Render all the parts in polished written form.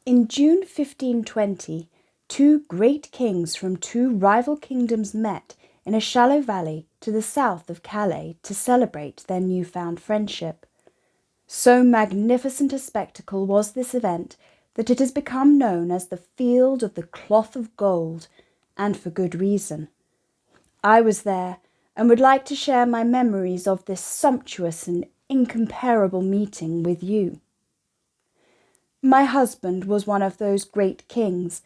In June 1520, two great kings from two rival kingdoms met in a shallow valley to the south of Calais to celebrate their newfound friendship. So magnificent a spectacle was this event that it has become known as the Field of the Cloth of Gold, and for good reason. I was there and would like to share my memories of this sumptuous and incomparable meeting with you. My husband was one of those great kings.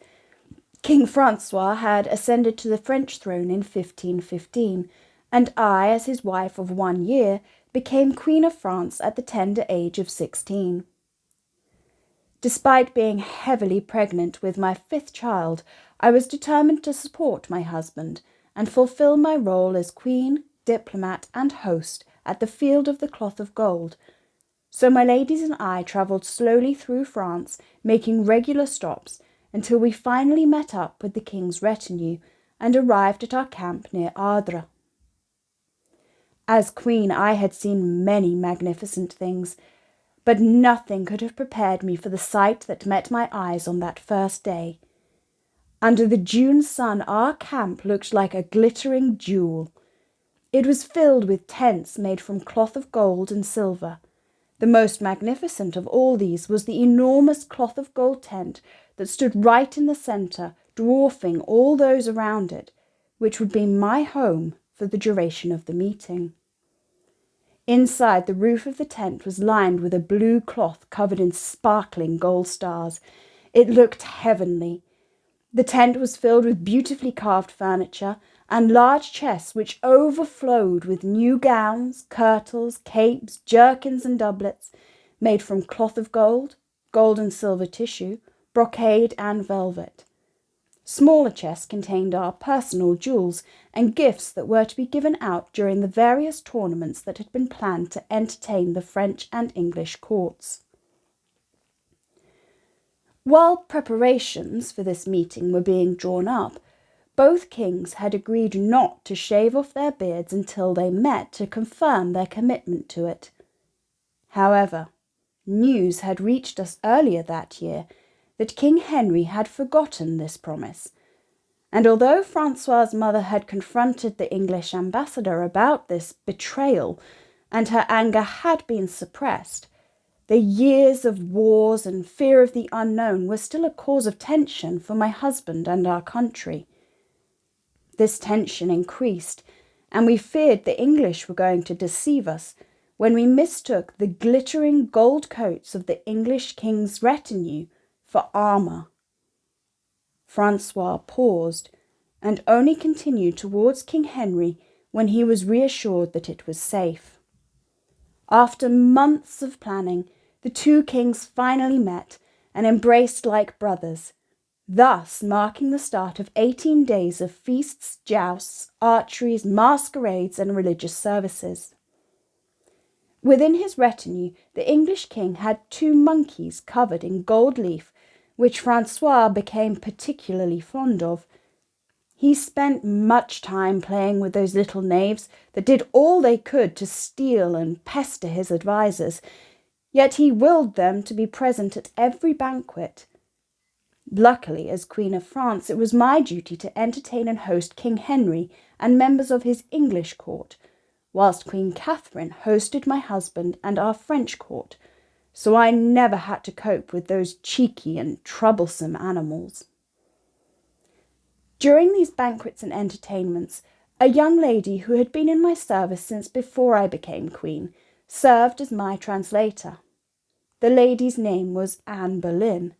King Francois had ascended to the French throne in 1515, and I, as his wife of 1 year, became Queen of France at the tender age of 16. Despite being heavily pregnant with my 5th child, I was determined to support my husband and fulfill my role as queen, diplomat, and host at the Field of the Cloth of Gold. So my ladies and I travelled slowly through France, making regular stops, until we finally met up with the king's retinue and arrived at our camp near Ardres. As queen, I had seen many magnificent things, but nothing could have prepared me for the sight that met my eyes on that first day. Under the June sun, our camp looked like a glittering jewel. It was filled with tents made from cloth of gold and silver. The most magnificent of all these was the enormous cloth of gold tent that stood right in the centre, dwarfing all those around it, which would be my home for the duration of the meeting. Inside, the roof of the tent was lined with a blue cloth covered in sparkling gold stars. It looked heavenly. The tent was filled with beautifully carved furniture and large chests which overflowed with new gowns, kirtles, capes, jerkins and doublets made from cloth of gold, gold and silver tissue, brocade and velvet. Smaller chests contained our personal jewels and gifts that were to be given out during the various tournaments that had been planned to entertain the French and English courts. While preparations for this meeting were being drawn up, both kings had agreed not to shave off their beards until they met to confirm their commitment to it. However, news had reached us earlier that year that King Henry had forgotten this promise, and although Francois's mother had confronted the English ambassador about this betrayal and her anger had been suppressed, the years of wars and fear of the unknown were still a cause of tension for my husband and our country. This tension increased, and we feared the English were going to deceive us when we mistook the glittering gold coats of the English king's retinue for armour. Francois paused and only continued towards King Henry when he was reassured that it was safe. After months of planning, the two kings finally met and embraced like brothers, thus marking the start of 18 days of feasts, jousts, archeries, masquerades, and religious services. Within his retinue, the English king had 2 monkeys covered in gold leaf, which Francois became particularly fond of. He spent much time playing with those little knaves that did all they could to steal and pester his advisers, yet he willed them to be present at every banquet. Luckily, as Queen of France, it was my duty to entertain and host King Henry and members of his English court, whilst Queen Catherine hosted my husband and our French court, so I never had to cope with those cheeky and troublesome animals. During these banquets and entertainments, a young lady who had been in my service since before I became queen served as my translator. The lady's name was Anne Boleyn.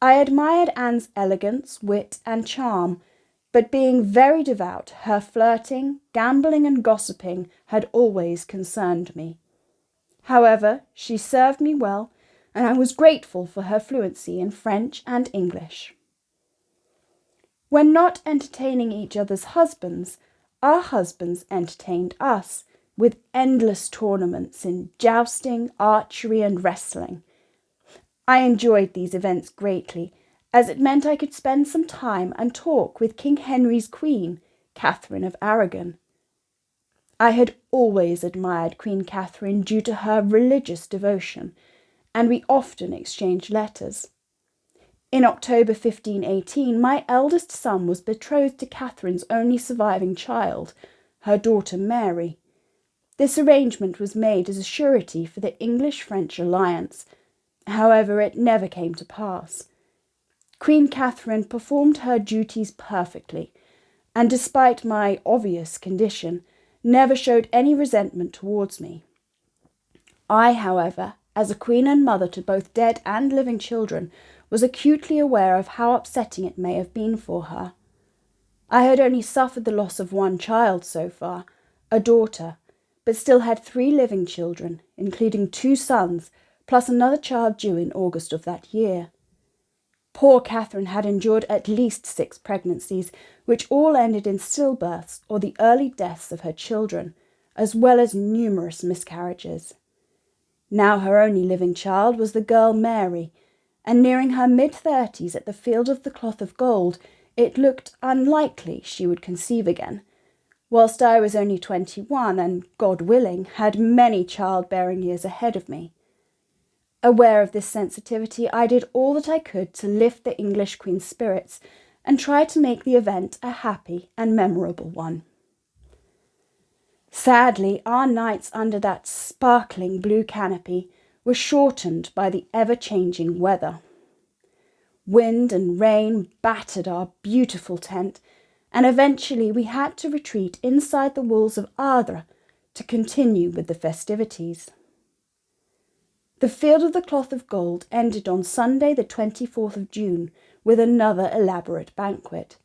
I admired Anne's elegance, wit, and charm, but being very devout, her flirting, gambling, and gossiping had always concerned me. However, she served me well, and I was grateful for her fluency in French and English. When not entertaining each other's husbands, our husbands entertained us with endless tournaments in jousting, archery, and wrestling. I enjoyed these events greatly, as it meant I could spend some time and talk with King Henry's queen, Catherine of Aragon. I had always admired Queen Catherine due to her religious devotion, and we often exchanged letters. In October 1518, my eldest son was betrothed to Catherine's only surviving child, her daughter Mary. This arrangement was made as a surety for the English-French alliance. However, it never came to pass. Queen Catherine performed her duties perfectly, and despite my obvious condition, never showed any resentment towards me. I, however, as a queen and mother to both dead and living children, was acutely aware of how upsetting it may have been for her. I had only suffered the loss of one child so far, a daughter, but still had 3 living children, including 2 sons, plus another child due in August of that year. Poor Catherine had endured at least 6 pregnancies, which all ended in stillbirths or the early deaths of her children, as well as numerous miscarriages. Now her only living child was the girl Mary, and nearing her mid-30s at the Field of the Cloth of Gold, it looked unlikely she would conceive again, whilst I was only 21 and, God willing, had many childbearing years ahead of me. Aware of this sensitivity, I did all that I could to lift the English Queen's spirits and try to make the event a happy and memorable one. Sadly, our nights under that sparkling blue canopy were shortened by the ever-changing weather. Wind and rain battered our beautiful tent, and eventually we had to retreat inside the walls of Ardres to continue with the festivities. The Field of the Cloth of Gold ended on Sunday the 24th of June with another elaborate banquet.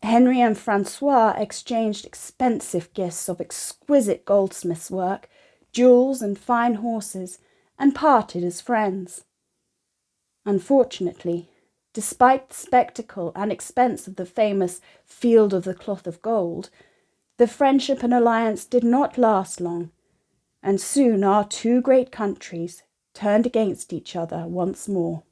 Henry and Francois exchanged expensive gifts of exquisite goldsmith's work, jewels and fine horses, and parted as friends. Unfortunately, despite the spectacle and expense of the famous Field of the Cloth of Gold, the friendship and alliance did not last long, and soon our 2 great countries turned against each other once more.